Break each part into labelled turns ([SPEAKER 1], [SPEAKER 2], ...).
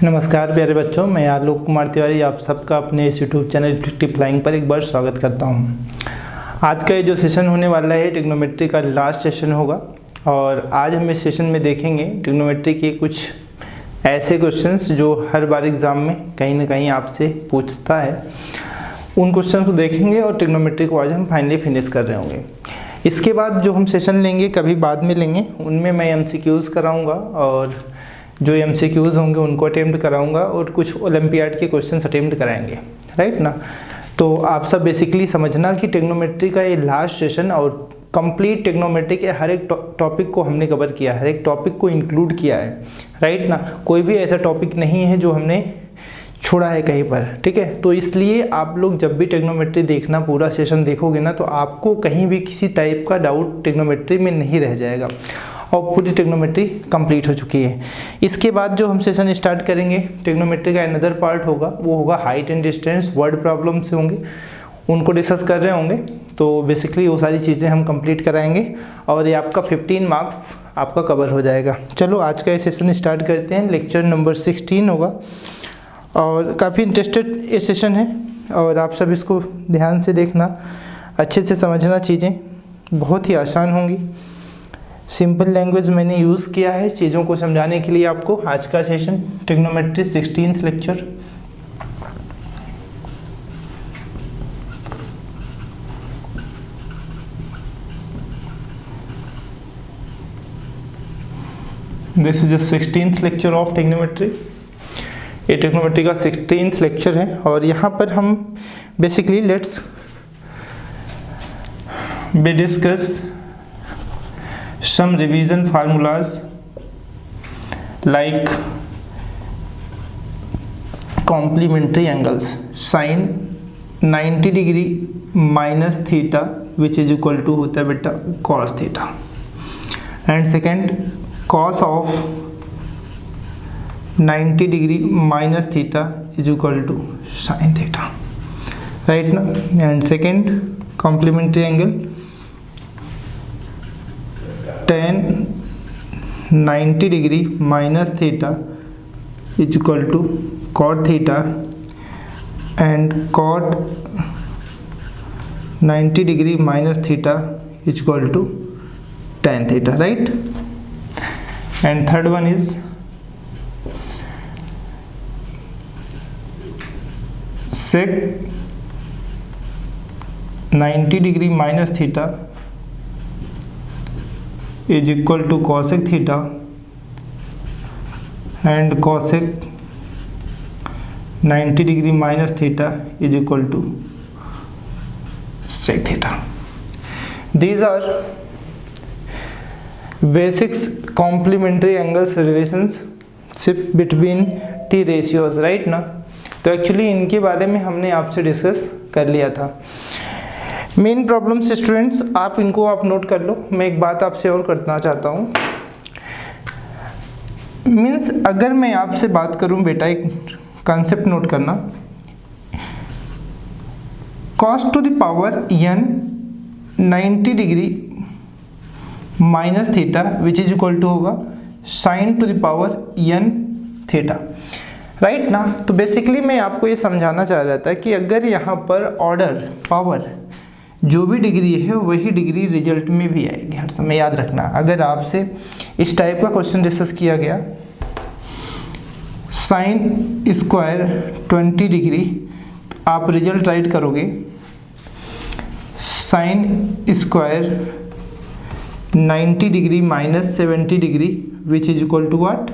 [SPEAKER 1] नमस्कार प्यारे बच्चों, मैं आलोक कुमार तिवारी आप सबका अपने इस यूट्यूब चैनल डिटेक्टिव फ्लाइंग पर एक बार स्वागत करता हूं। आज का ये जो सेशन होने वाला है ट्रिग्नोमेट्री का लास्ट सेशन होगा और आज हम इस सेशन में देखेंगे ट्रिग्नोमेट्री के कुछ ऐसे क्वेश्चंस जो हर बार एग्ज़ाम में कहीं ना कहीं आपसे पूछता है। उन क्वेश्चन को देखेंगे और ट्रिग्नोमेट्री को आज हम फाइनली फिनिश कर रहे होंगे। इसके बाद जो हम सेशन लेंगे कभी बाद में लेंगे, उनमें मैं MCQs कराऊँगा और जो MCQs होंगे उनको अटेम्प्ट कराऊंगा और कुछ ओलंपियाड के क्वेश्चंस अटेम्प्ट कराएंगे, राइट ना। तो आप सब बेसिकली समझना कि ट्रिग्नोमेट्री का ये लास्ट सेशन और कंप्लीट ट्रिग्नोमेट्री के हर एक टॉपिक को हमने कवर किया है, हर एक टॉपिक को इंक्लूड किया है, राइट ना। कोई भी ऐसा टॉपिक नहीं है जो हमने छोड़ा है कहीं पर, ठीक है। तो इसलिए आप लोग जब भी ट्रिग्नोमेट्री देखना, पूरा सेशन देखोगे ना, तो आपको कहीं भी किसी टाइप का डाउट ट्रिग्नोमेट्री में नहीं रह जाएगा और पूरी ट्रिग्नोमेट्री कंप्लीट हो चुकी है। इसके बाद जो हम सेशन स्टार्ट करेंगे ट्रिग्नोमेट्री का अनदर पार्ट होगा, वो होगा height and distance, word problems होंगे, उनको डिस्कस कर रहे होंगे। तो बेसिकली वो सारी चीज़ें हम कंप्लीट कराएंगे और ये आपका 15 मार्क्स आपका कवर हो जाएगा। चलो आज का ये सेशन स्टार्ट करते हैं। लेक्चर नंबर 16 होगा और काफ़ी इंटरेस्टेड ये सेशन है और आप सब इसको ध्यान से देखना, अच्छे से समझना। चीज़ें बहुत ही आसान होंगी, सिंपल लैंग्वेज मैंने यूज़ किया है चीज़ों को समझाने के लिए आपको। आज का session trigonometry 16th lecture. This is the 16th lecture of trigonometry. ये ट्रिग्नोमेट्री का 16th लेक्चर है और यहाँ पर हम basically let's be discuss some revision formulas like complementary angles, sin 90 degree minus theta which is equal to होता है बेटा cos theta, and second cos of 90 degree minus theta is equal to sin theta, right ना। And second complementary angle tan 90 degree minus theta is equal to cot theta and cot 90 degree minus theta is equal to tan theta, right. And third one is sec 90 degree minus theta is equal to cosec theta and cosec 90 degree minus theta is equal to sec theta. These are basics complementary angles relationship between T ratios, right ना। तो actually इनके बारे में हमने आपसे discuss कर लिया था। मेन प्रॉब्लम्स स्टूडेंट्स आप इनको आप नोट कर लो। मैं एक बात आपसे और करना चाहता हूँ, मीन्स अगर मैं आपसे बात करूँ बेटा, एक कॉन्सेप्ट नोट करना, cos to the power n 90 degree minus theta which is equal to होगा sin to the power n theta, right ना। तो बेसिकली मैं आपको ये समझाना चाह रहा था कि अगर यहाँ पर ऑर्डर पावर जो भी डिग्री है वही डिग्री रिजल्ट में भी आएगी, हर समय याद रखना। अगर आपसे इस टाइप का क्वेश्चन डिस्कस किया गया साइन स्क्वायर 20 डिग्री, आप रिजल्ट राइट करोगे sine square 90 degree minus 70 degree which is equal to what,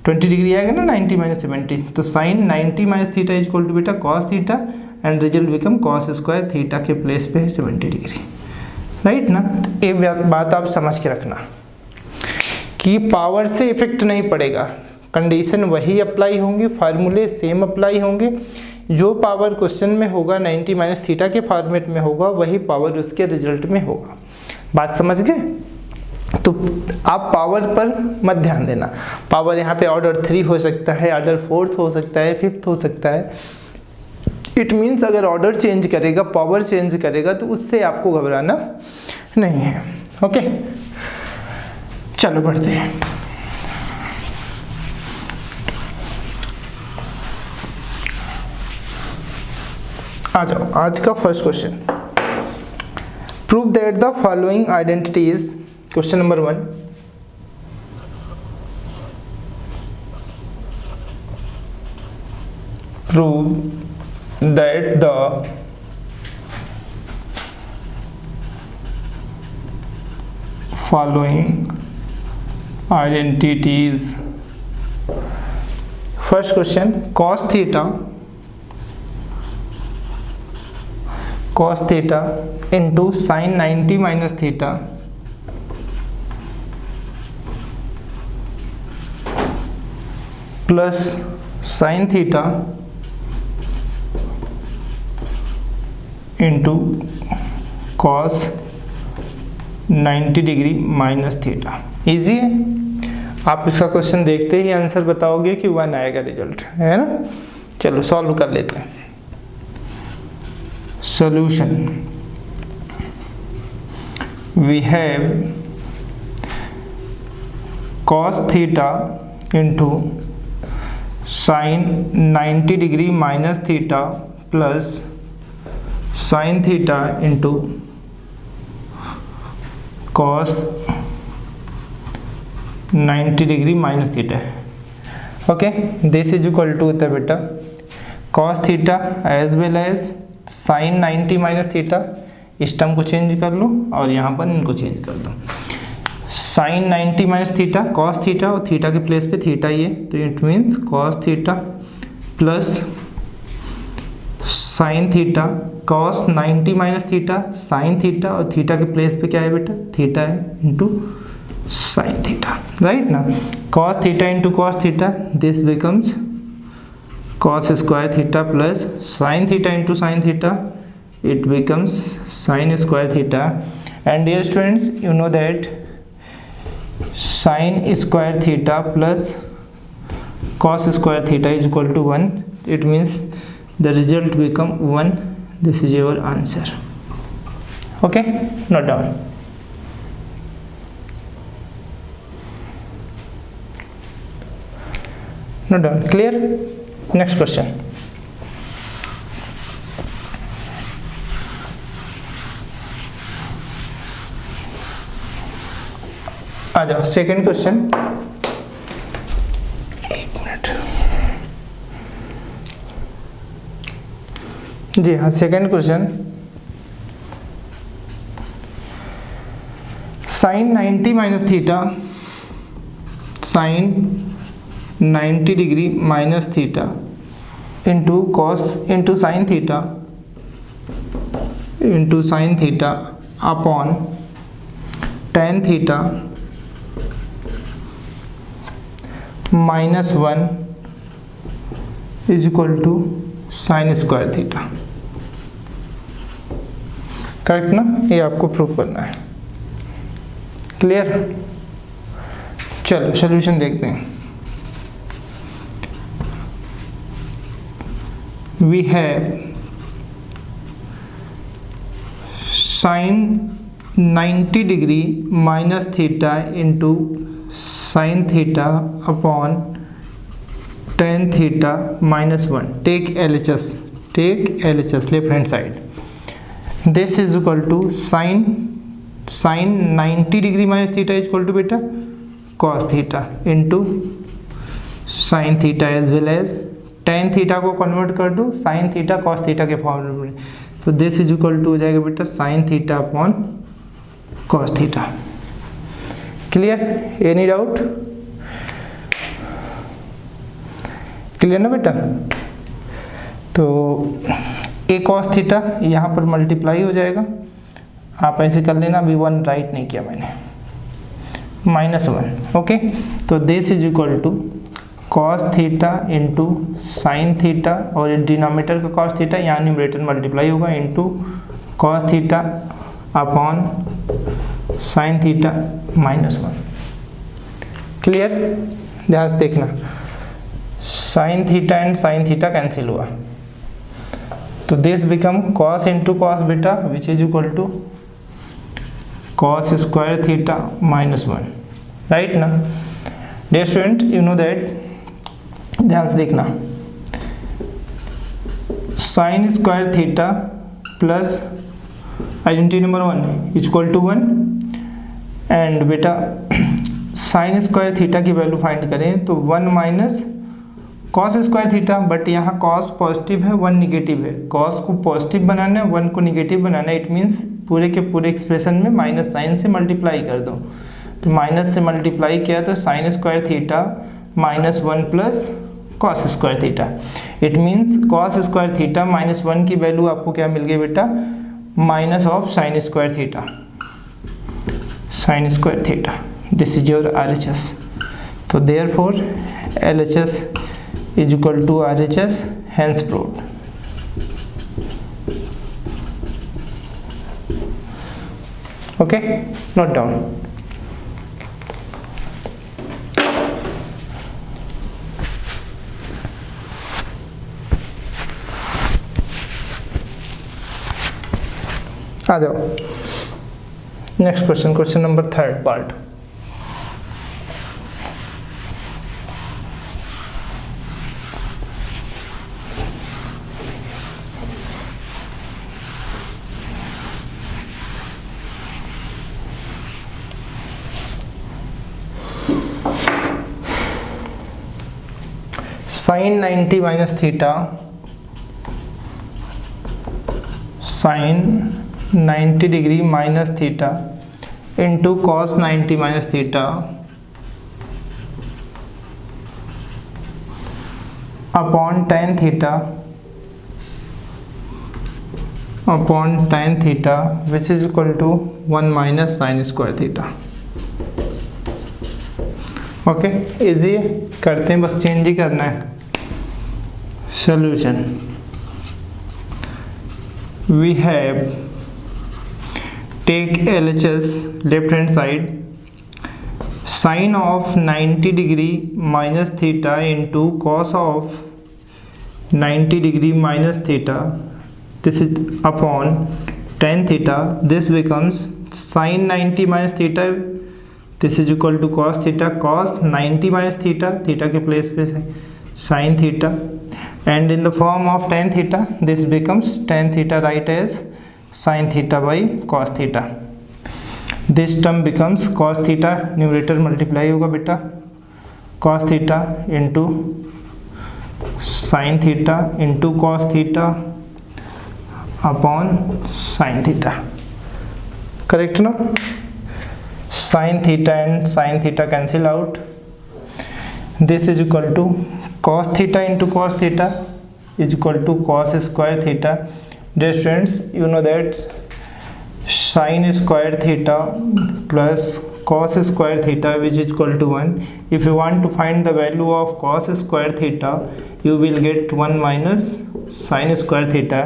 [SPEAKER 1] 20 degree आएगा ना 90 माइनस 70, तो sine 90 minus theta is equal to बेटा cos theta and result become cos square theta के place पे है 70 degree, right ना। तो ये बात आप समझ के रखना कि पावर से इफेक्ट नहीं पड़ेगा, कंडीशन वही अप्लाई होंगी, फार्मूले सेम अप्लाई होंगे। जो पावर क्वेश्चन में होगा 90 माइनस थीटा के फॉर्मेट में होगा, वही पावर उसके रिजल्ट में होगा। बात समझ गए। तो आप पावर पर मत ध्यान देना। पावर यहाँ पे ऑर्डर 3 हो सकता है, ऑर्डर 4th हो सकता है, 5th हो सकता है। इट मीन्स अगर ऑर्डर चेंज करेगा, पावर चेंज करेगा, तो उससे आपको घबराना नहीं है। ओके, चलो बढ़ते हैं। आ जाओ आज का first question. Prove that the following identities, question number 1, prove that the following identities. First question, cos theta into sin 90 minus theta plus sin theta into cos 90 degree minus theta. Easy है, आप इसका question देखते ही answer बताओगे कि 1 आएगा result, है ना। चलो सॉल्व कर लेते हैं। Solution, we have cos theta into sine 90 degree minus theta plus sine theta into cos 90 degree minus theta है। Okay, this is equal to होता है बेटा cos theta as well as sine 90 minus theta. इस term को change कर लो और यहाँ पर इनको चेंज कर दो। Sine 90 minus theta cos theta और थीटा के प्लेस पे थीटा ही है, तो it means cos theta plus sine theta cos 90 minus theta sine theta और थीटा के प्लेस पे क्या है बेटा, थीटा है इंटू साइन थीटा, राइट ना। cos theta into cos theta, this becomes cos square theta plus sine theta into sine theta, it becomes sine square theta. And dear students, you know that sine square theta plus cos square theta is equal to 1, it means the result become 1. This is your answer. Okay, note down. Note down. Clear? Next question. आ जाओ second question. एक minute जी हाँ, second question, sine 90 minus theta sine 90 degree minus theta into cos into sine theta upon tan theta minus 1 is equal to sine square theta. Correct ना, ये आपको prove करना है। क्लियर? चलो सॉल्यूशन देखते हैं। We have sine 90 degree minus theta into sine theta upon tan theta minus 1। Take LHS left hand side. This is equal to sine 90 degree minus theta is equal to बेटा cos theta into sine theta as well as tan theta को convert कर दो sine theta cos theta के फॉर्मूले में, तो this is equal to हो जाएगा बेटा sine theta upon cos theta. Clear? Any doubt? Clear ना बेटा? तो ए कॉस थीटा यहाँ पर मल्टीप्लाई हो जाएगा, आप ऐसे कर लेना, अभी 1 राइट नहीं किया मैंने, माइनस 1। ओके, तो this is equal to cos theta into sine theta और डिनोमिनेटर का कॉस थीटा यहाँ न्यूमरेटर मल्टीप्लाई होगा into cos theta upon sine theta minus 1। Clear? ध्यान से देखना, sine theta and sine theta cancel हुआ, तो this become cos into cos बेटा which is equal to cos square theta minus 1, right ना। Dear student, you know that, ध्यान से देखना, sine square theta plus identity number 1 equal to 1। And बेटा sine square theta की value find करें तो 1 minus cos square theta, but यहाँ cos positive है 1 निगेटिव है। कॉस को पॉजिटिव बनाना है 1 को निगेटिव बनाना है, इट मीन्स पूरे के पूरे एक्सप्रेशन में माइनस साइन से मल्टीप्लाई कर दो। तो माइनस से मल्टीप्लाई किया तो sign square theta minus 1 plus cos square theta, it means cos square theta minus 1 की वैल्यू आपको क्या मिल गई बेटा, minus of sine square theta, sine square theta. This is your RHS। तो therefore LHS is equal to RHS, hence proved। okay, note down। आ जाओ next question, question number 3 part. Sine 90 minus theta, sine 90 degree minus theta into cos 90 minus theta upon tan theta which is equal to 1 minus sine square theta. Okay, easy है, करते हैं, बस change ही करना है। Solution, we have take LHS left hand side, sine of 90 degree minus theta into cos of 90 degree minus theta, this is upon tan theta, this becomes sine 90 minus theta, this is equal to cos theta, cos 90 minus theta, theta के place पे है sine theta, and in the form of tan theta, this becomes tan theta right as sine theta by cos theta. This term becomes cos theta, numerator multiply होगा बेटा, cos theta into sine theta into cos theta upon sine theta, correct ना। sin theta and sin theta cancel out, this is equal to cos theta into cos theta is equal to cos square theta। Dear students, you know that sin square theta plus cos square theta which is equal to 1, if you want to find the value of cos square theta you will get 1 minus sin square theta,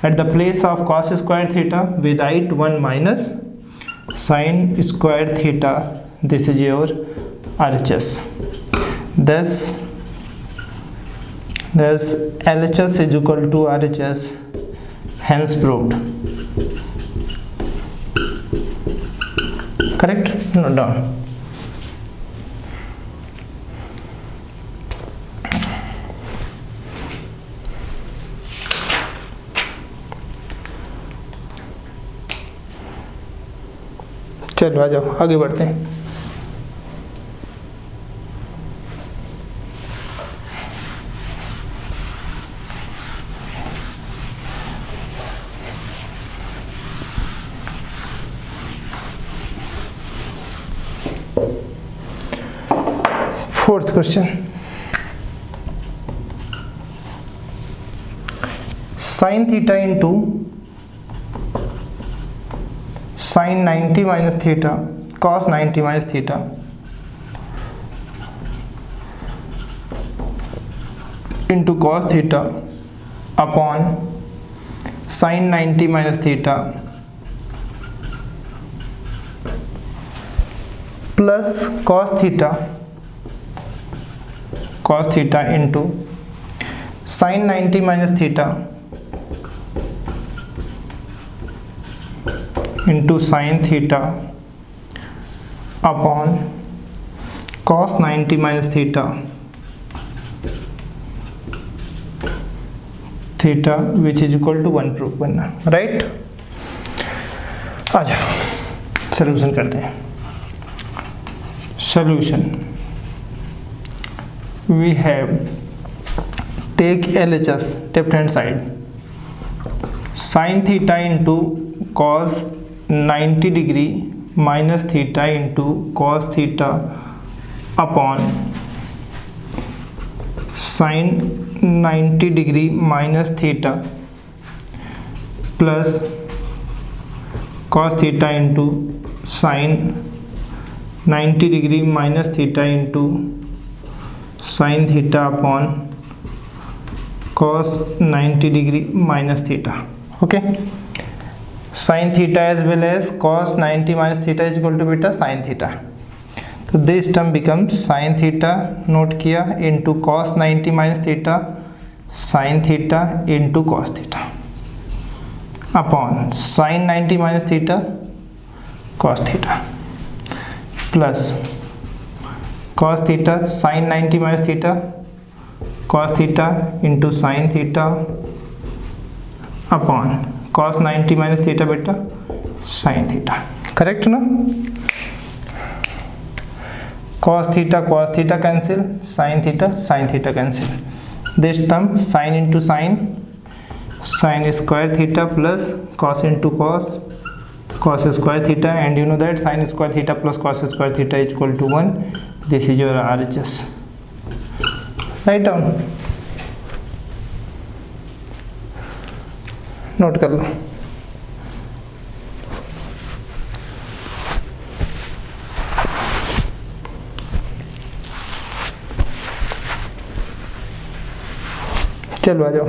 [SPEAKER 1] at the place of cos square theta we write 1 minus sin square theta, this is your RHS। thus LHS is equal to RHS, hence proved, correct, note down। चलो आ जाओ आगे बढ़ते हैं। Fourth question, sine theta into sine 90 minus theta cos 90 minus theta into cos theta upon sine 90 minus theta plus cos theta into sine 90 minus theta into sine theta upon cos 90 minus theta theta which is equal to 1 prove करना, right. आ जाओ solution करते हैं। Solution we have take LHS left hand side, sine theta into cos 90 degree minus theta into cos theta upon sine 90 degree minus theta plus cos theta into sine 90 degree minus theta into sine theta upon cos 90 degree minus theta. Okay, sine theta as well as cos 90 minus theta is equal to बेटा sine theta. तो this term become sine theta note किया into cos 90 minus theta sine theta into cos theta upon sine 90 minus theta cos theta plus cos theta sine 90 minus theta cos theta into sine theta upon cos 90 minus theta बेटा sine theta, correct ना। Cos theta cancel, sine theta cancel, this term sine into sine square theta plus cos into cos square theta, and you know that sine square theta plus cos square theta is equal to 1। This is your RHS। Write down, note कर लो। चलो आ जाओ।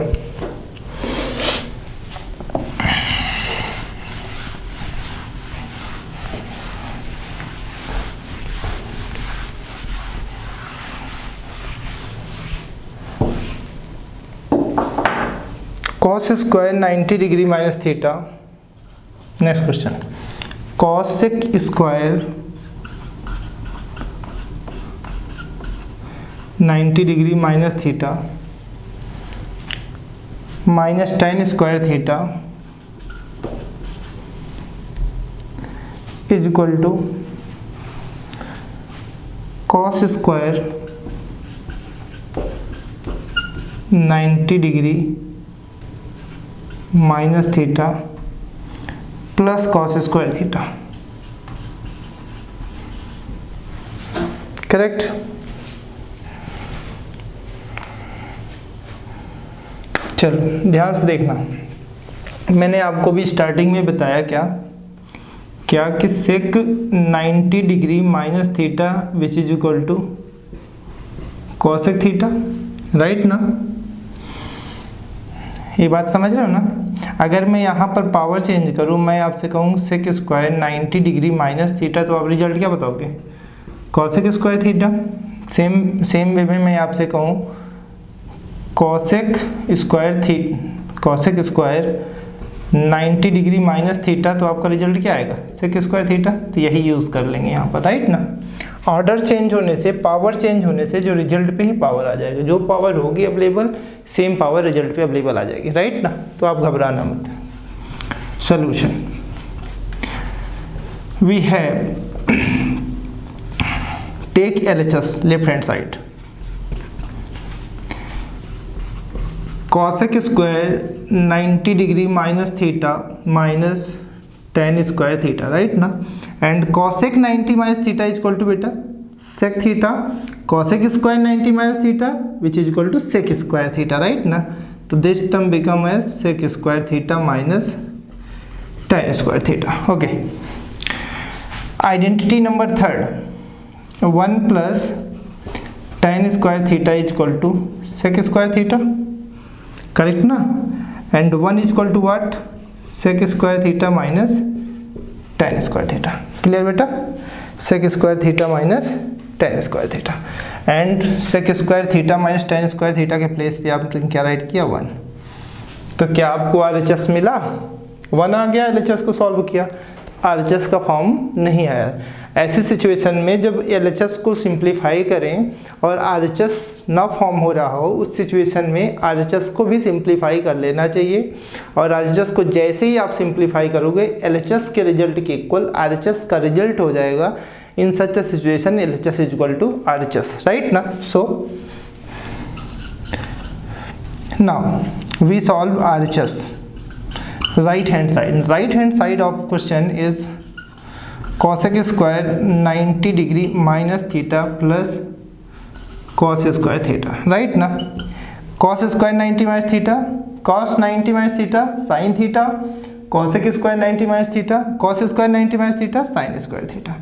[SPEAKER 1] Cos square 90 degree minus theta, next question, cosec square 90 degree minus theta minus tan square theta is equal to cos square 90 degree minus theta plus cos square theta, correct. चलो ध्यान से देखना, मैंने आपको भी स्टार्टिंग में बताया क्या कि sec 90 degree minus theta which is equal to cosec theta, right ना। ये बात समझ रहे हो ना। अगर मैं यहाँ पर पावर चेंज करूँ, मैं आपसे कहूँ sec square 90 degree minus theta, तो आप रिजल्ट क्या बताओगे? Cosec square theta. Same way में मैं आपसे कहूँ cosec square 90 degree minus theta, तो आपका रिजल्ट क्या आएगा? Sec square theta. तो यही यूज़ कर लेंगे यहाँ पर, राइट ना। ऑर्डर चेंज होने से, पावर चेंज होने से जो रिजल्ट पे ही पावर आ जाएगा, जो पावर होगी अवेलेबल सेम पावर रिजल्ट पे अवेलेबल आ जाएगी, राइट ना। तो आप घबराना मत। Solution we have take LHS left hand side, cosec square 90 degree minus theta minus tan square theta, right ना। And cosec 90 minus theta is equal to बेटा sec theta, cosec square 90 minus theta which is equal to sec square theta, right ना। तो this term become as sec square theta minus tan square theta. Okay, identity number third, 1 plus tan square theta is equal to sec square theta, correct ना। And 1 is equal to what? Sec square theta minus tan square theta. Clear बेटा? Sec square theta minus tan square theta, and sec square theta minus tan square theta के place पे आपने क्या right किया? 1। तो क्या आपको RHS मिला? 1 आ गया, LHS को सॉल्व किया, RHS का फॉर्म नहीं आया। ऐसी सिचुएशन में जब LHS को सिंप्लीफाई करें और RHS ना फॉर्म हो रहा हो, उस सिचुएशन में RHS को भी सिंप्लीफाई कर लेना चाहिए। और RHS को जैसे ही आप सिंप्लीफाई करोगे LHS के रिजल्ट के इक्वल RHS का रिजल्ट हो जाएगा। In such a situation LHS is equal to RHS, right ना। So now we solve RHS। right hand side of question is cosec square 90 degree minus theta plus cos square theta, right ना। cos square 90 minus theta, cos 90 minus theta sin theta, cosec square 90 minus theta, cos square 90 minus theta sin square theta.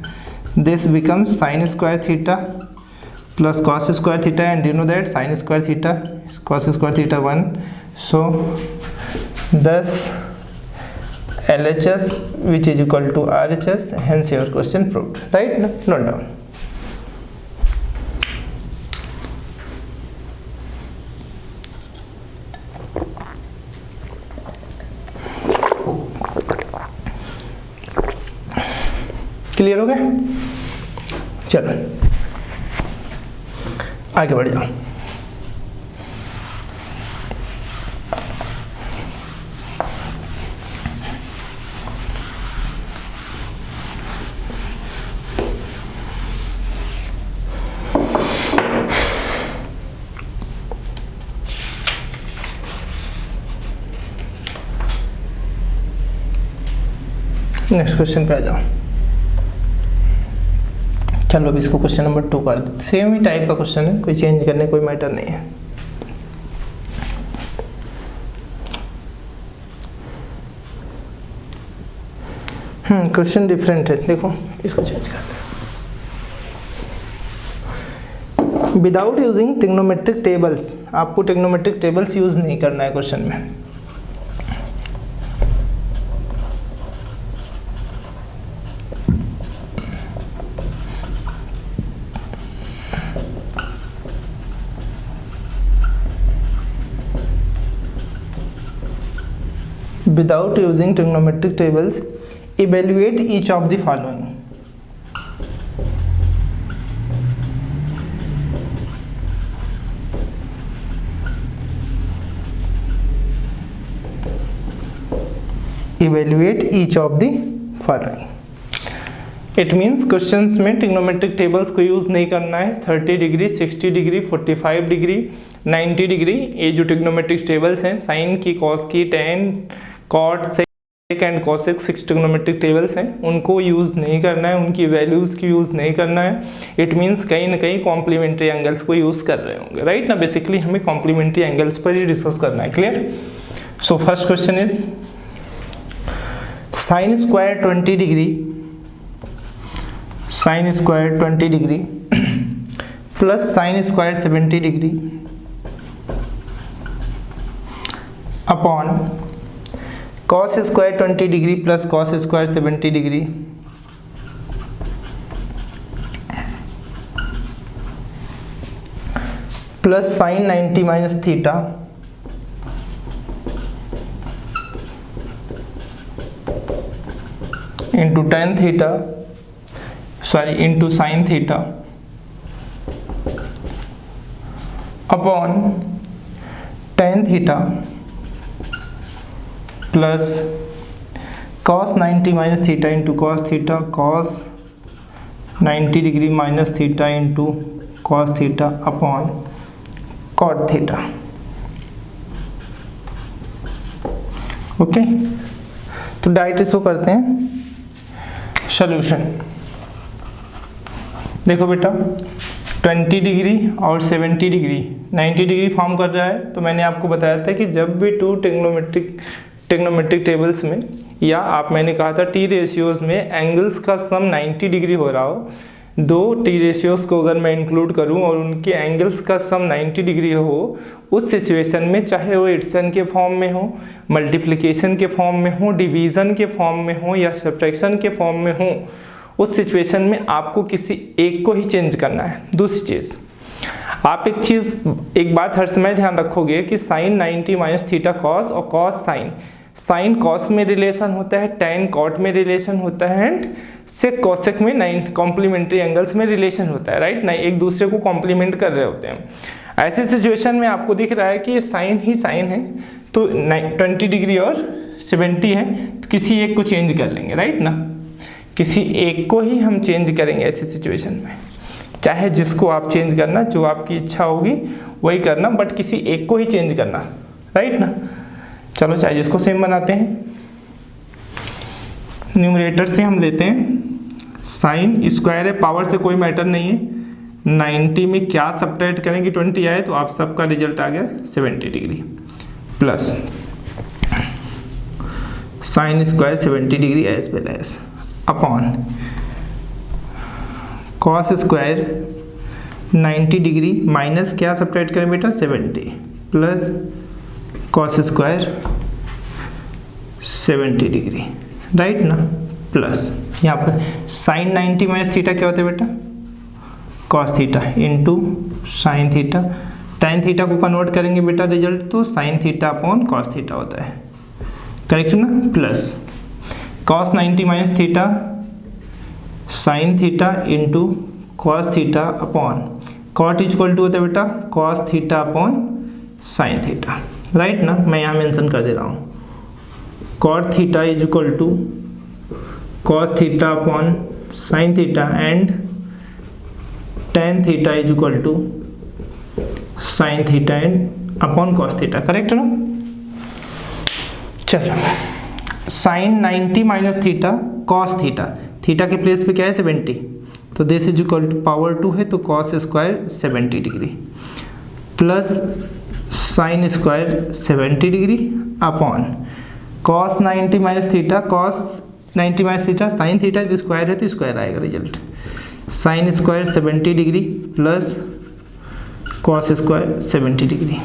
[SPEAKER 1] This becomes sin square theta plus cos square theta, and you know that sin square theta is cos square theta 1. So thus LHS which is equal to RHS, hence your question proved, right? Note down. Clear हो गया? चलो आगे बढ़ जाओ। Next question पे आ जाओ। चलो अभी इसको क्वेश्चन नंबर 2 कर दो। सेम ही टाइप का क्वेश्चन है, कोई चेंज करने कोई मैटर नहीं है। क्वेश्चन डिफरेंट है, देखो इसको चेंज कर दो। विदाउट यूजिंग ट्रिग्नोमेट्रिक टेबल्स, आपको ट्रिग्नोमेट्रिक टेबल्स यूज नहीं करना है क्वेश्चन में। Without using trigonometric tables, evaluate each of the following. Evaluate each of the following. It means questions में ट्रिग्नोमेट्रिक टेबल्स को यूज़ नहीं करना है। 30 डिग्री, 60 डिग्री, 45 डिग्री, 90 डिग्री, ये जो ट्रिग्नोमेट्रिक टेबल्स हैं, साइन की, कॉस की, tan, cot, sec and cosec, 6 trigonometric tables हैं, उनको यूज़ नहीं करना है, उनकी वैल्यूज़ की यूज़ नहीं करना है। इट मीन्स कहीं ना कहीं कॉम्प्लीमेंट्री एंगल्स को यूज़ कर रहे होंगे, राइट ना। बेसिकली हमें कॉम्प्लीमेंट्री एंगल्स पर ही डिस्कस करना है, clear. So first question is sine square 20 degree, sine square 20 degree plus sine square 70 degree upon cos square 20 degree plus cos square 70 degree plus sine 90 minus theta into tan theta, sorry into sine theta upon tan theta plus cos 90 minus theta into cos theta, cos 90 degree minus theta into cos theta upon cot theta. Okay, तो direct इसको करते हैं solution. देखो बेटा 20 degree और 70 degree 90 degree form कर रहा है, तो मैंने आपको बताया था कि जब भी टू ट्रिग्नोमेट्रिक टेबल्स में, या आप मैंने कहा था टी रेशियोज में एंगल्स का सम 90 डिग्री हो रहा हो, दो टी रेशियोज को अगर मैं इंक्लूड करूं और उनके एंगल्स का सम 90 डिग्री हो, उस सिचुएशन में चाहे वो एडिशन के फॉर्म में हो, मल्टीप्लिकेशन के फॉर्म में हो, डिवीज़न के फॉर्म में हो या सब्ट्रैक्शन के फॉर्म में हो, उस सिचुएशन में आपको किसी एक को ही चेंज करना है। दूसरी चीज़, आप एक बात हर समय ध्यान रखोगे कि साइन 90 माइनस थीटा कॉस और कॉस साइन, साइन कॉस में रिलेशन होता है, टैन कॉट में रिलेशन होता है, एंड सेक कॉसेक में 9 कॉम्प्लीमेंट्री एंगल्स में रिलेशन होता है, राइट। नहीं, एक दूसरे को कॉम्प्लीमेंट कर रहे होते हैं। ऐसी सिचुएशन में आपको दिख रहा है कि ये साइन ही साइन है, तो 20 डिग्री और 70 है, तो किसी एक को चेंज कर लेंगे, राइट ना। किसी एक को ही हम चेंज करेंगे ऐसी सिचुएशन में, चाहे जिसको आप चेंज करना, जो आपकी इच्छा होगी वही करना, बट किसी एक को ही चेंज करना, राइट ना। चलो चाहे जिसको सेम बनाते हैं। न्यूमरेटर से हम लेते हैं साइन स्क्वायर है, पावर से कोई मैटर नहीं है। 90 में क्या सब्ट्रैक्ट करेंगे, 20 आए तो आप सबका रिजल्ट आ गया 70 degree, plus sine square 70 degree as well as upon cos square 90 degree minus क्या सब्ट्रैक्ट करें बेटा 70 plus cos square 70 degree, right ना, प्लस यहाँ पर साइन 90 माइनस थीटा क्या होता है बेटा cos theta into sine theta, tan theta को कन्वर्ट करेंगे बेटा रिजल्ट तो sine theta upon cos theta होता है, करेक्ट ना, plus cos 90 minus theta sine theta into cos theta upon cot equal to होता है बेटा cos theta upon sine theta, right ना। मैं यहाँ मेंशन कर दे रहा हूँ cot theta is equal to cos theta upon sine theta and tan theta is equal to sine theta and upon cos theta, correct ना। चलो sine 90 minus theta cos theta, theta के प्लेस पे क्या है 70, तो this is equal to power 2 है तो cos square 70 degree plus sine square 70 degree upon cos 90 minus theta, cos 90 minus theta sine theta square है तो स्क्वायर आएगा result, sine square 70 degree plus cos square 70 degree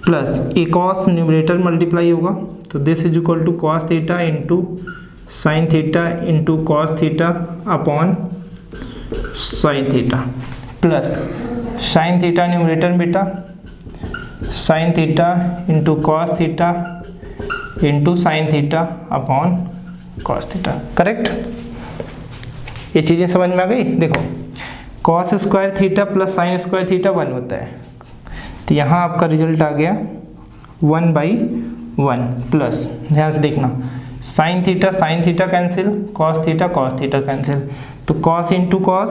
[SPEAKER 1] plus ए cos numerator multiply होगा तो this is equal to cos theta into sine theta into cos theta upon sine theta plus sine theta numerator बेटा sine theta into cos theta into sine theta upon cos theta, correct. ये चीज़ें समझ में आ गई। देखो cos square theta plus sine square theta 1 होता है, तो यहाँ आपका रिजल्ट आ गया 1/1 प्लस, ध्यान से देखना sine theta cancel, cos theta cancel, तो cos into cos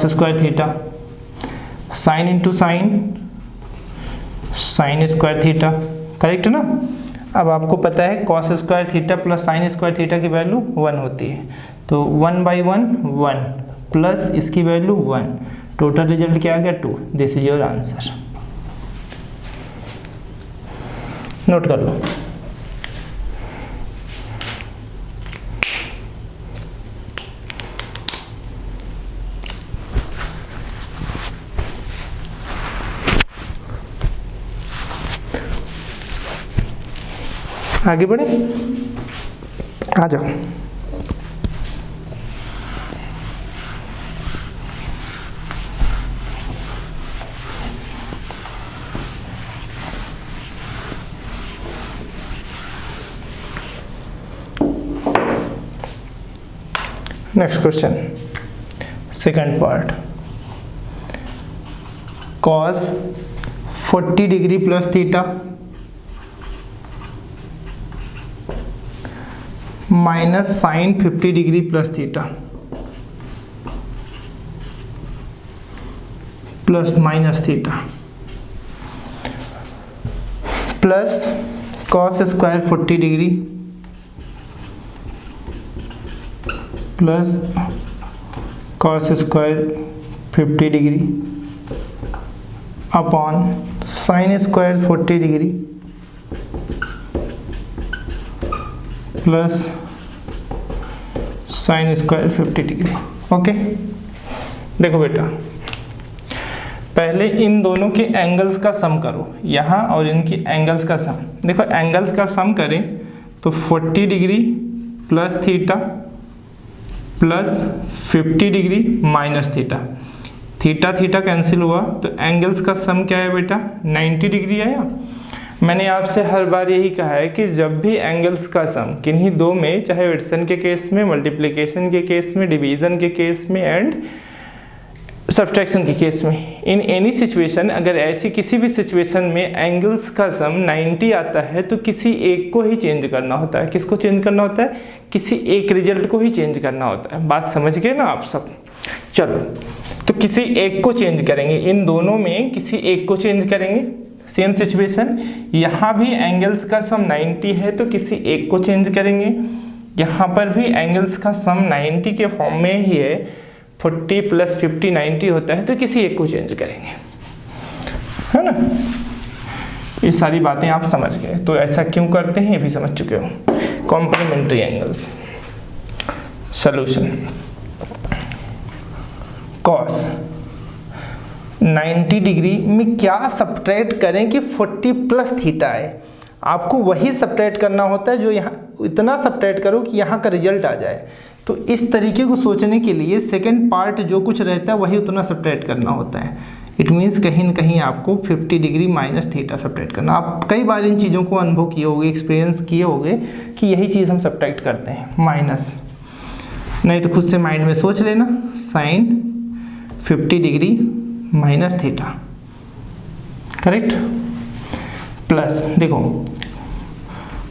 [SPEAKER 1] square theta, sine into sine square theta, correct ना। अब आपको पता है cos square theta plus sine square theta की वैल्यू 1 होती है, तो 1/1 1 प्लस इसकी वैल्यू 1, टोटल रिजल्ट क्या आ गया 2, this is your answer, note कर लो। आगे बढ़े, आ जाओ। Next question, second part, cos 40 degree plus theta minus sine 50 degree plus theta plus minus theta plus cos square 40 degree plus cos square 50 degree upon sine square 40 degree plus sine square 50 degree. Okay, देखो बेटा पहले इन दोनों के angles का सम करो, यहाँ और इनकी एंगल्स का सम। देखो एंगल्स का सम करें तो 40 degree plus theta plus 50 degree minus theta, theta cancel हुआ तो एंगल्स का सम क्या है बेटा 90 डिग्री आया। मैंने आपसे हर बार यही कहा है कि जब भी एंगल्स का सम किन्हीं दो में, चाहे एडिशन के केस में, मल्टीप्लिकेशन के केस में, डिवीजन के केस में एंड सब्ट्रैक्शन के केस में, इन एनी सिचुएशन, अगर ऐसी किसी भी सिचुएशन में एंगल्स का सम 90 आता है तो किसी एक को ही चेंज करना होता है। किसको चेंज करना होता है? किसी एक रिजल्ट को ही चेंज करना होता है। बात समझ गए ना आप सब? चलो, तो किसी एक को चेंज करेंगे, इन दोनों में किसी एक को चेंज करेंगे। सेम सिचुएशन, यहाँ भी एंगल्स का सम 90 है तो किसी एक को चेंज करेंगे। यहाँ पर भी एंगल्स का सम 90 के फॉर्म में ही है, 40 + 50 90 होता है, तो किसी एक को चेंज करेंगे, है ना? ये सारी बातें आप समझ गए। तो ऐसा क्यों करते हैं ये भी समझ चुके हो। Complementary angles. Solution, cos 90 degree में क्या सब्ट्रैक्ट करें कि 40 + थीटा है। आपको वही सब्ट्रैक्ट करना होता है जो यहाँ, इतना सब्ट्रैक्ट करो कि यहाँ का रिजल्ट आ जाए। तो इस तरीके को सोचने के लिए सेकंड पार्ट जो कुछ रहता है वही उतना सब्ट्रैक्ट करना होता है। इट मीन्स कहीं न कहीं आपको 50 डिग्री माइनस थीटा सब्ट्रैक्ट करना। आप कई बार इन चीज़ों को अनुभव किए होंगे, एक्सपीरियंस किए होंगे कि यही चीज़ हम सब्ट्रैक्ट करते हैं। माइनस नहीं तो खुद से माइंड में सोच लेना, sine 50 degree minus theta, correct, plus देखो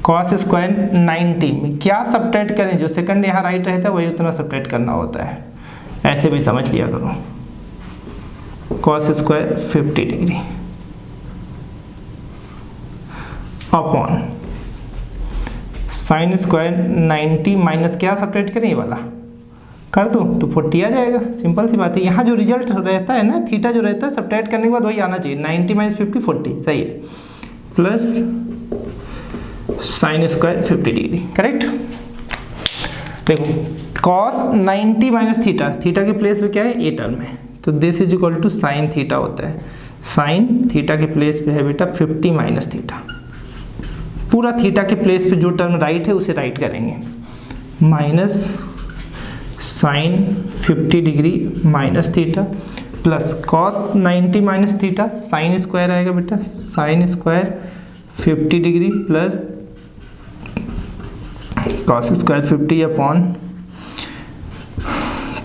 [SPEAKER 1] कॉस स्क्वायर 90 में क्या सब्ट्रैक्ट करें, जो सेकंड यहाँ राइट रहता है वही उतना सब्ट्रैक्ट करना होता है। ऐसे भी समझ लिया करो। Cos square 50 degree upon sine square 90 minus क्या सब्ट्रैक्ट करें, ये वाला कर दो तो 40 आ जाएगा। सिंपल सी बात है। यहाँ जो रिजल्ट रहता है ना, थीटा जो रहता है सब्ट्रैक्ट करने के बाद वही आना चाहिए। 90 - 50 40, सही है, plus sine square 50 degree, correct. देखो कॉस 90 माइनस थीटा, थीटा के प्लेस पे क्या है, ए टर्म है, तो this is equal to sine theta होता है। साइन थीटा के प्लेस पे है बेटा 50 माइनस थीटा। पूरा थीटा के प्लेस पे जो टर्म राइट है उसे राइट करेंगे, minus sine 50 degree minus theta plus cos 90 minus theta, sine square आएगा बेटा, sine square 50 degree plus cos square 50 upon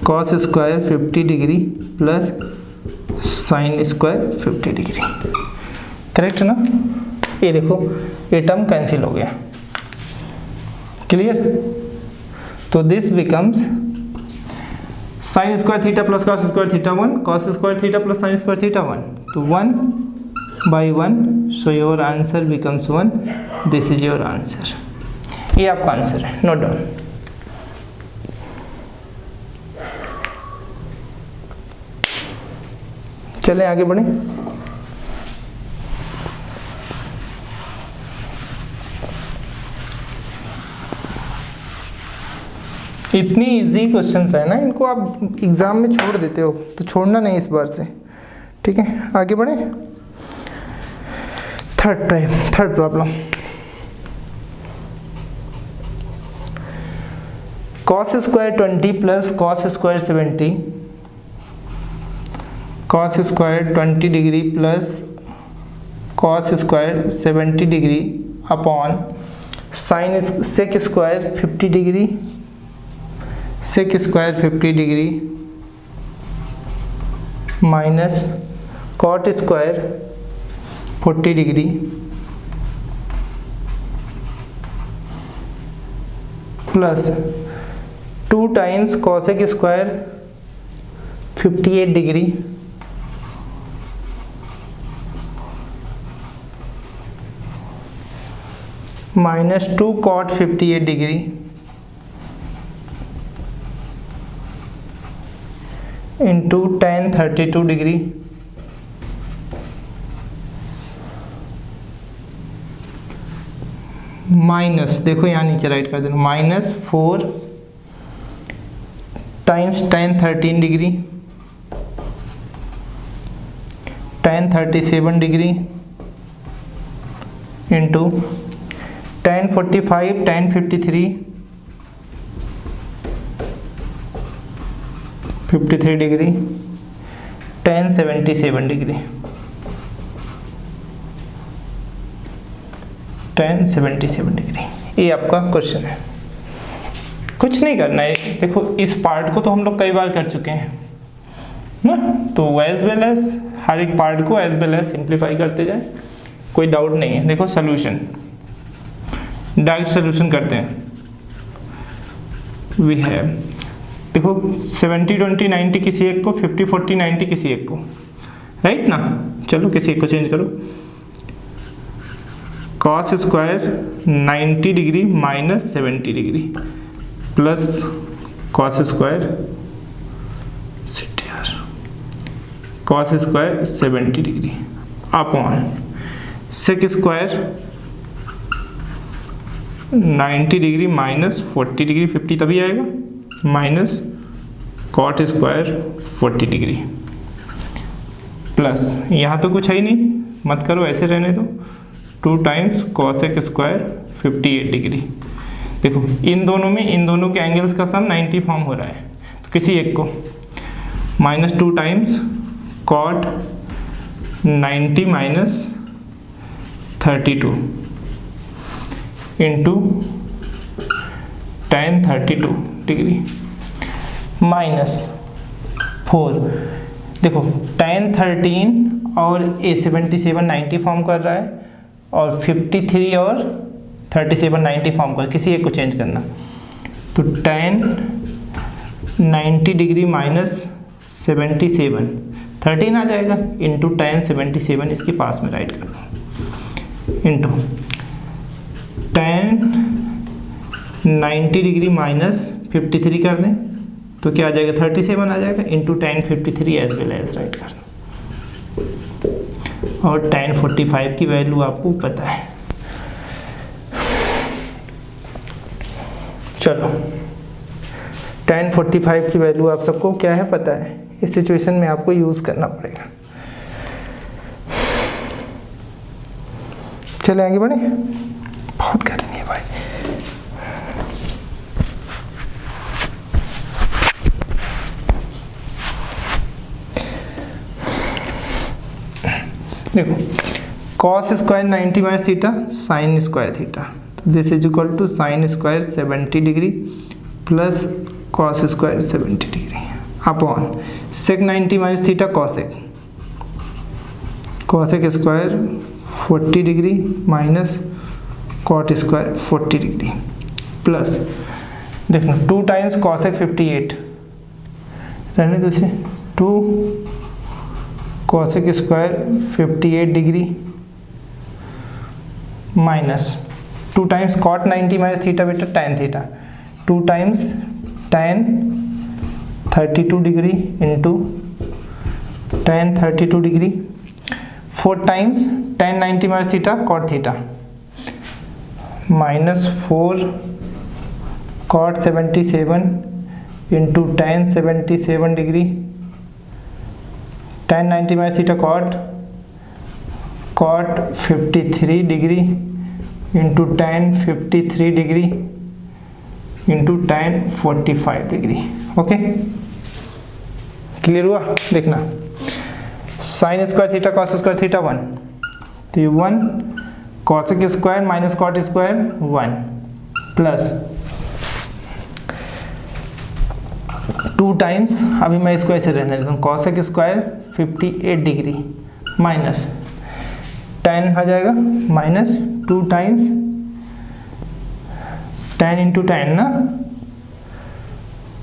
[SPEAKER 1] cos square 50 degree plus sine square 50 degree, correct ना। ये देखो ये टर्म कैंसिल हो गया, क्लियर। तो this becomes sine square theta plus cos square theta 1, cos square theta plus sine square theta 1, तो 1/1, so your answer becomes 1। This is your answer. ये आपका आंसर है, नोट डाउन। चले आगे बढ़े। इतनी इजी क्वेश्चंस है ना, इनको आप एग्जाम में छोड़ देते हो, तो छोड़ना नहीं इस बार से, ठीक है। आगे बढ़े। Third problem, cos square 20 plus cos square 70, cos square 20 degree plus cos square 70 degree upon sine sec square 50 degree, sec square 50 degree minus cot square 40 degree plus 2 times cosec square 58 degree minus 2 cot 58 degree into tan 32 degree minus, देखो यहाँ नीचे write कर देना, minus 4 times tan 13 degree, tan 37 degree into tan 45 tan 53 degree tan 77 degree. tan 77 degree. ये आपका question है। कुछ नहीं करना है, देखो इस पार्ट को तो हम लोग कई बार कर चुके हैं ना, तो एज वेल एज हर एक पार्ट को एज वेल एज सिंप्लीफाई करते जाए, कोई डाउट नहीं है। देखो सोल्यूशन, डायरेक्ट सोल्यूशन करते हैं। वी हैव, देखो 70 20 90 किसी एक को, 50 40 90 किसी एक को, राइट ना। चलो किसी एक को चेंज करो। cos square 90 degree minus 70 degree plus cos square cos square 70 degree upon sec square 90 degree minus 40 degree, 50 तभी आएगा, minus cot square 40 degree plus, यहाँ तो कुछ है ही नहीं, मत करो ऐसे रहने दो, 2 टाइम्स cosec स्क्वायर 58 डिग्री। देखो इन दोनों में, इन दोनों के एंगल्स का सम 90 फॉर्म हो रहा है, तो किसी एक को minus 2 times cot 90 minus 32 into tan 32 degree minus 4। देखो tan 13 और A77 90 फॉर्म कर रहा है, और 53 और 37 90 फॉर्म कर, किसी एक को चेंज करना, तो tan 90 डिग्री माइनस 77 13 आ जाएगा, इंटू tan 77 इसके पास में राइट कर दो, इंटू tan 90 डिग्री माइनस 53 कर दें तो क्या आ जाएगा, 37 आ जाएगा, into tan 53 as well as write कर दो, और tan 45 की वैल्यू आपको पता है। चलो tan 45 की वैल्यू आप सबको क्या है पता है, इस सिचुएशन में आपको यूज करना पड़ेगा। चले आगे बढ़े, बहुत गर्मी है भाई। देखो cos square 90 minus theta sine square theta, this is equal to sine square 70 degree plus cos square 70 degree upon sec 90 minus theta cosec square 40 degree minus cot square 40 degree plus, देखना 2 टाइम्स cosec 58 रहने दो इसे, 2 cosec square 58 degree minus 2 times cot 90 minus theta बेटा tan theta, 2 times tan 32 degree into tan 32 degree, 4 times tan 90 minus theta cot theta minus 4 cot 77 into tan 77 degree, tan 90 minus theta cot 53 degree into tan 53 degree into tan 45 degree. Okay clear हुआ। देखना sine square theta cos square theta 1, तो ये 1 cosec square minus cot square 1 plus 2 times, अभी मैं इसको ऐसे रहने देता हूँ, cosec square 58 degree minus tan आ जाएगा minus 2 times tan into tan ना,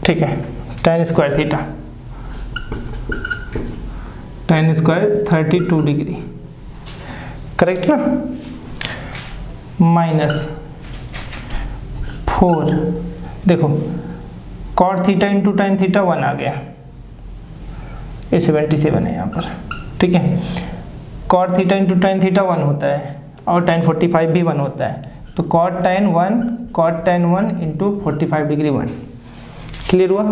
[SPEAKER 1] ठीक है, tan square theta, tan square 32 degree correct ना, माइनस 4, देखो cot theta into tan theta 1 आ गया, ये 77 है यहाँ पर, ठीक है, cot theta into tan theta 1 होता है, और tan 45 भी 1 होता है, तो cot tan 1 into 45 degree 1। Clear हुआ,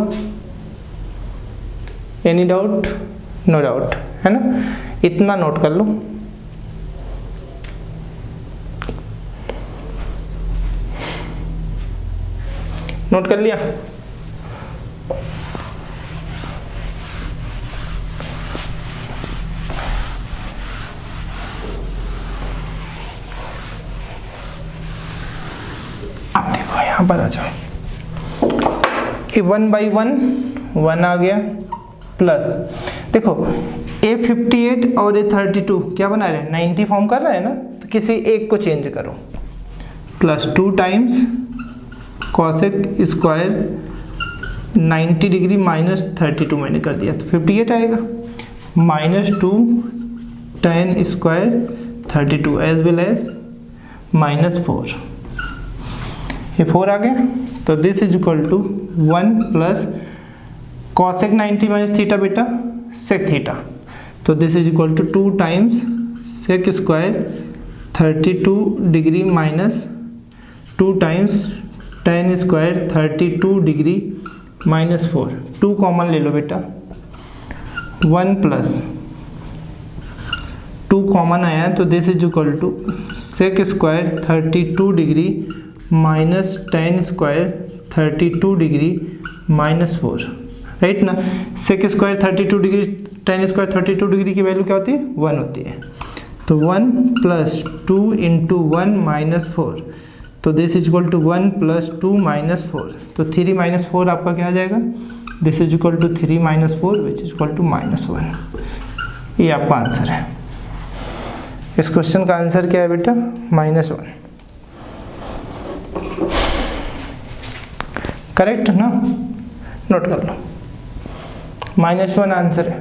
[SPEAKER 1] एनी डाउट? नो डाउट है ना, इतना नोट कर लो। नोट कर लिया? यहाँ पर आ जाओ, ये 1/1 1 आ गया, प्लस देखो A58 और A32 क्या बना रहे हैं, 90 फॉर्म कर रहा है ना, तो किसी एक को चेंज करो, plus 2 times cosec square 90 degree minus 32 मैंने कर दिया तो 58 आएगा, minus 2 tan square 32 as well as minus 4, ये 4 आ गया, तो this is equal to 1 plus cosec 90 minus theta बेटा सेक थीटा, तो this is equal to 2 times sec square 32 degree minus 2 times tan square 32 degree minus 4, 2 common ले लो बेटा, 1 plus 2 common आया तो this is equal to sec square 32 degree minus tan square 32 degree minus 4, right ना। Sec square 32 degree tan square 32 degree की value क्या होती है, 1 होती है, तो 1 प्लस 2 इंटू 1 माइनस 4, तो this is equal to 1 plus 2 minus 4, तो 3 माइनस 4 आपका क्या आ जाएगा, this is equal to 3 minus 4 which is equal to minus 1, ये आपका आंसर है। इस क्वेश्चन का आंसर क्या है बेटा, -1, करेक्ट ना, नोट कर लो, -1 आंसर है।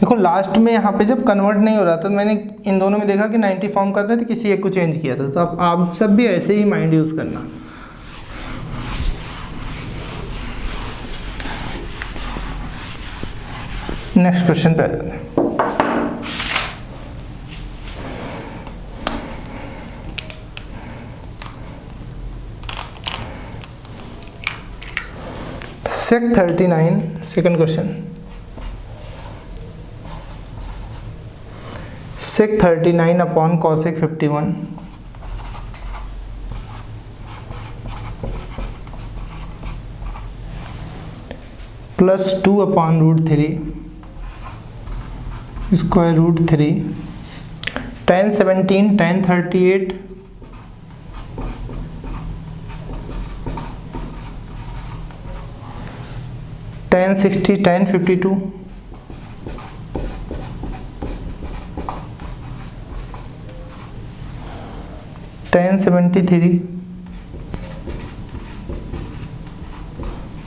[SPEAKER 1] देखो लास्ट में यहाँ पे जब कन्वर्ट नहीं हो रहा था तो मैंने इन दोनों में देखा कि 90 फॉर्म कर रहे थे, किसी एक को चेंज किया था, तो आप सब भी ऐसे ही माइंड यूज करना। नेक्स्ट क्वेश्चन पे आ जाते हैं। Sec 39 second question, sec 39 upon cosec 51 plus 2 upon √3 square √3 tan 17 tan 38 tan 60 tan 52 tan 73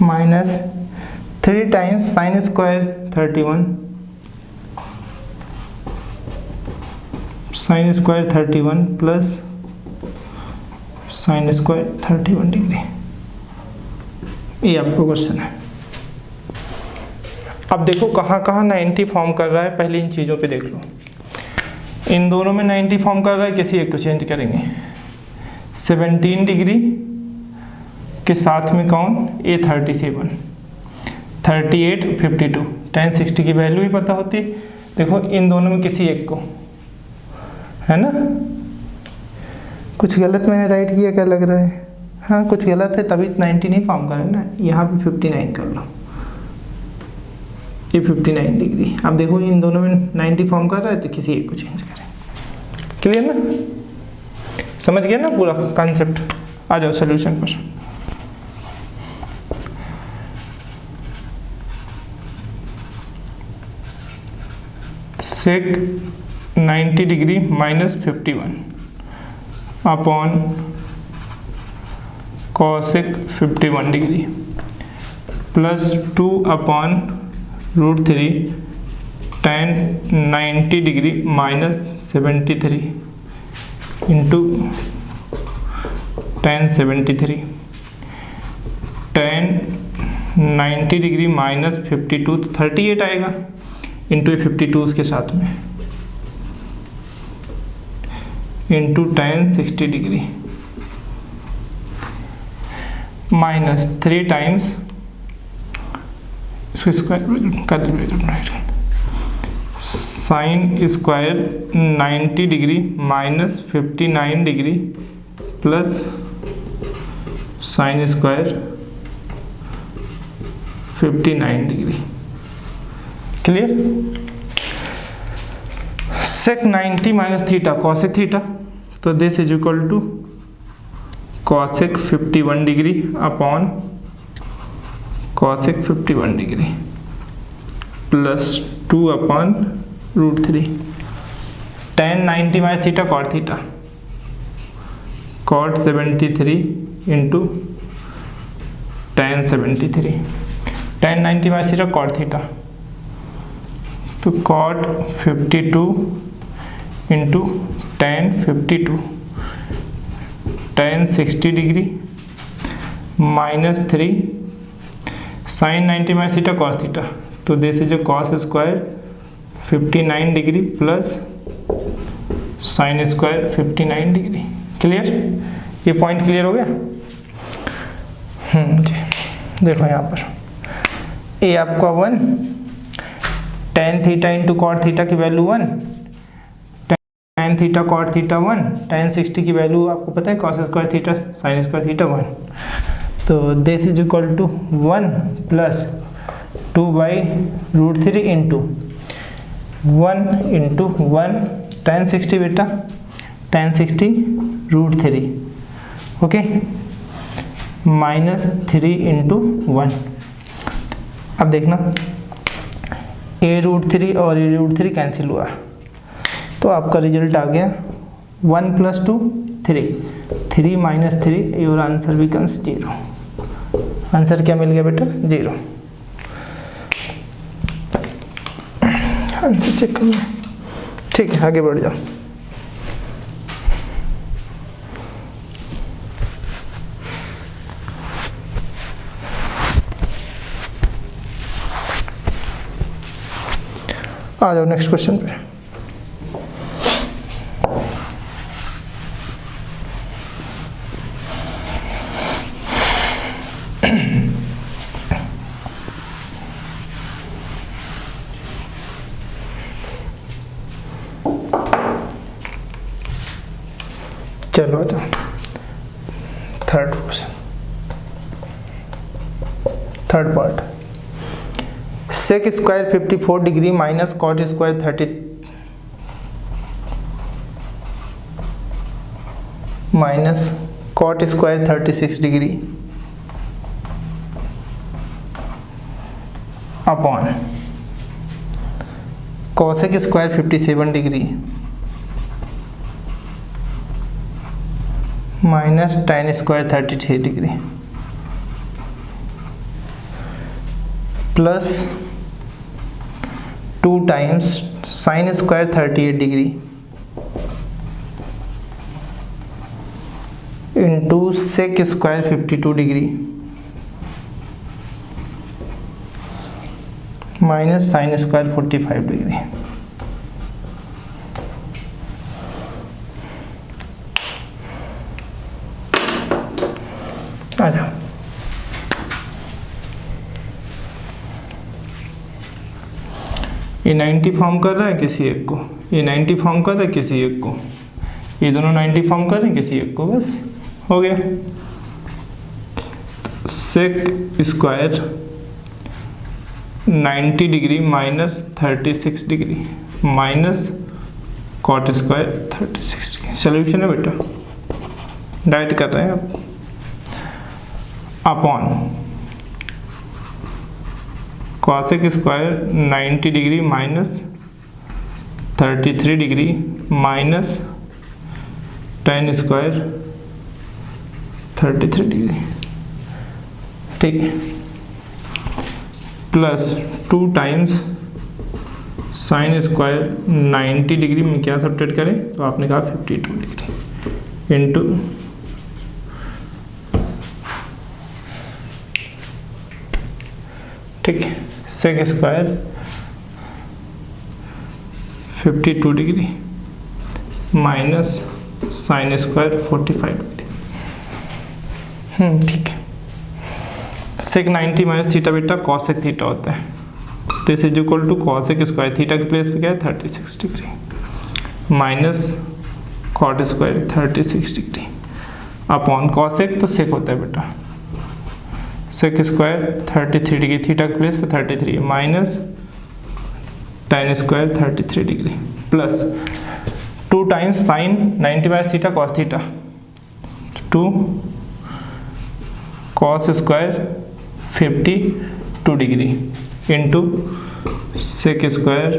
[SPEAKER 1] minus 3 times sine square 31 sine square 31 plus sine square 31 degree, ये आपका क्वेश्चन है। अब देखो कहाँ कहाँ 90 फॉर्म कर रहा है, पहले इन चीज़ों पे देख लो। इन दोनों में 90 फॉर्म कर रहा है, किसी एक को चेंज करेंगे। 17 डिग्री के साथ में कौन, A37 38 52 tan 60 की वैल्यू ही पता होती। देखो इन दोनों में किसी एक को, है ना। कुछ गलत मैंने राइट किया क्या लग रहा है, हाँ कुछ गलत है तभी 90 नहीं फॉर्म कर रहे ना। यहाँ पे 59 कर लो, ये 59 डिग्री। अब देखो इन दोनों में 90 फॉर्म कर रहा है तो किसी एक को चेंज करें। क्लियर ना, समझ गया ना पूरा कॉन्सेप्ट। आ जाओ सॉल्यूशन पर। Sec 90 degree minus 51 upon cosec 51 degree plus 2 upon √3 tan 90 degree minus 73 into tan 73 tan 90 degree माइनस 52 तो 38 आएगा, इंटू 52 उसके साथ में into tan 60 degree minus 3 times इसको स्क्वायर कर लीजिए sine square 90 degree minus 59 degree plus sine square 59 degree. Clear. Sec 90 minus theta cosec theta, तो this is equal to cosec 51 degree upon cosec 51 degree plus 2 upon √3 tan 90 minus theta cot theta cot 73 into tan 73 tan 90 minus theta cot theta तो cot 52 into tan 52 tan 60 degree -3 sin 90 minus theta cos theta तो this is a cos square 59 degree plus sine square 59 degree. Clear? ये point clear हो गया? जी देखो यहाँ पर ए आपका 1 tan theta into cot theta की value 1 tan theta cot theta 1 tan 60 की वैल्यू आपको पता है cos square theta sin square theta 1 तो this is equal to 1 plus 2 by √3 into 1 into 1 tan 60 बेटा tan 60 √3 ओके -3 इंटू 1। अब देखना a √3 और a √3 कैंसिल हुआ तो आपका रिजल्ट आ गया 1 + 2 3 3 - 3 योर आंसर बिकम्स 0। आंसर क्या मिल गया बेटा? 0। आंसर चेक करना। ठीक है आगे बढ़ जाओ। आ जाओ नेक्स्ट क्वेश्चन पे। चलो आ जाओ third question, third part. Sec square 54 degree minus cot square 30 minus cot square 36 degree upon cosec square 57 degree minus tan square 33 degree plus 2 times sine square 38 degree into sec square 52 degree minus sine square 45 degree. आ जाओ ये 90 form कर रहा है किसी एक को, ये 90 फॉर्म कर रहा है किसी एक को, ये दोनों 90 फॉर्म कर रहे हैं किसी एक को, बस हो गया। Sec square 90 degree minus 36 degree minus cot square 36 degree solution है बेटा, डाइट कर रहे हैं आप। Upon cosec square 90 degree minus 33 degree minus tan square 33 degree, ठीक है, plus 2 times sine square 90 degree में क्या सब्ट्रैक्ट करें तो आपने कहा 52 डिग्री इंटू ठीक है sec square 52 degree minus sine square 45 degree. ठीक है। सेक 90 माइनस थीटा बेटा कॉसेक थीटा होता है, this is equal to cosec square theta के प्लेस पे क्या है 36 degree minus cot square 36 degree upon cosec तो सेक होता है बेटा, सेक स्क्वायर 33 डिग्री थीटा के प्लेस पे 33 minus tan square 33 degree plus 2 times sine 90 minus theta cos theta 2 cos square 52 degree into sec square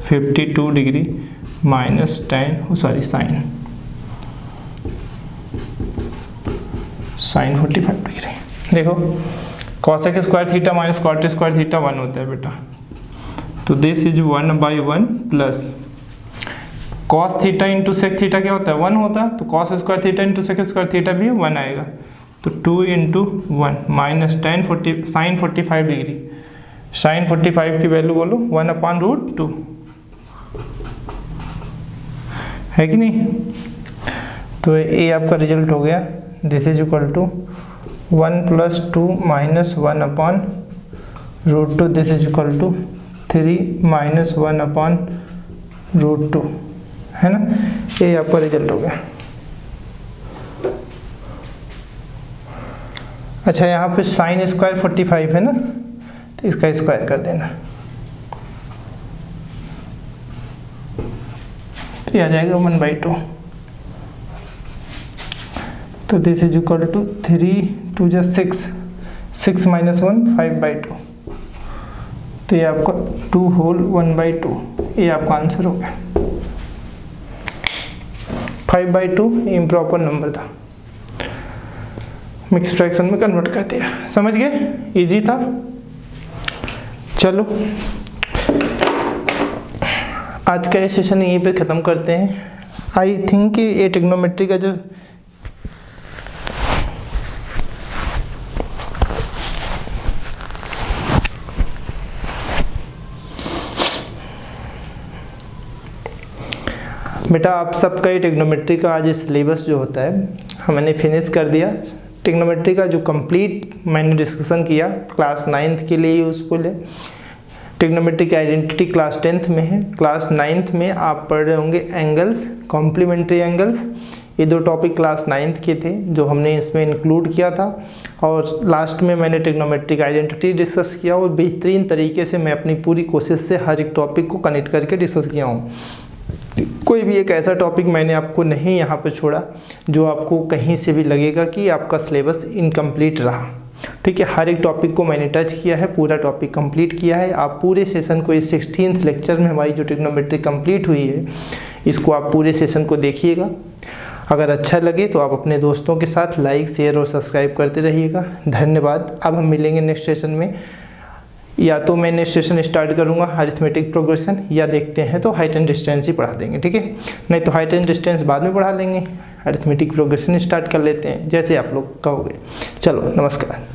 [SPEAKER 1] 52 degree minus sine 45 degree. देखो cosec square theta minus cot square theta 1 होता है बेटा, तो this is 1/1 plus cos theta into sec theta क्या होता है 1 होता है, तो cos square theta into sec square theta भी 1 आएगा, तो 2 into 1 minus sine 45 degree. Sine 45 की वैल्यू बोलो 1/√2 है कि नहीं। तो ये आपका रिजल्ट हो गया, this is equal to 1 + 2 - 1/√2, this is equal to 3 - 1/√2 है ना। ये आपका रिजल्ट हो गया। अच्छा यहाँ पे साइन स्क्वायर 45 है ना, तो इसका स्क्वायर कर देना, तो आ जाएगा 1/2। तो दिस इज इक्वल टू 3 × 2 = 6, 6 - 1 5/2, तो ये आपका 2 होल 1/2, ये आपका आंसर हो गया। 5/2 इम्प्रॉपर नंबर था, मिक्स फ्रैक्शन में कन्वर्ट कर दिया। समझ गए, इजी था। चलो आज का ये सेशन यहीं पे ख़त्म करते हैं। आई थिंक कि ये ट्रिग्नोमेट्री का जो बेटा आप सबका ये ट्रिग्नोमेट्री का आज सिलेबस जो होता है मैंने फिनिश कर दिया। ट्रिग्नोमेट्री का जो कंप्लीट मैंने डिस्कशन किया क्लास 9th के लिए यूज़फुल है। ट्रिग्नोमेट्री की आइडेंटिटी क्लास 10th में है, क्लास 9th में आप पढ़ रहे होंगे एंगल्स, कॉम्प्लीमेंट्री एंगल्स। ये 2 टॉपिक क्लास 9th के थे जो हमने इसमें इंक्लूड किया था, और लास्ट में मैंने ट्रिग्नोमेट्री का आइडेंटिटी डिस्कस किया, और बेहतरीन तरीके से मैं अपनी पूरी कोशिश से हर एक टॉपिक को कनेक्ट करके डिस्कस किया हूँ। कोई भी एक ऐसा टॉपिक मैंने आपको नहीं यहाँ पे छोड़ा जो आपको कहीं से भी लगेगा कि आपका सिलेबस इनकम्प्लीट रहा। ठीक है, हर एक टॉपिक को मैंने टच किया है, पूरा टॉपिक कंप्लीट किया है। आप पूरे सेशन को, इस 16th लेक्चर में हमारी जो ट्रिग्नोमेट्री कंप्लीट हुई है, इसको आप पूरे सेशन को देखिएगा। अगर अच्छा लगे तो आप अपने दोस्तों के साथ लाइक, शेयर और सब्सक्राइब करते रहिएगा। धन्यवाद। अब हम मिलेंगे नेक्स्ट सेशन में, या तो मैं नेक्स्ट सेशन स्टार्ट करूंगा अरिथमेटिक प्रोग्रेशन, या देखते हैं तो हाइट एंड डिस्टेंस ही पढ़ा देंगे। ठीक है, नहीं तो हाइट एंड डिस्टेंस बाद में पढ़ा लेंगे, अरिथमेटिक प्रोग्रेशन स्टार्ट कर लेते हैं, जैसे आप लोग कहोगे। चलो नमस्कार।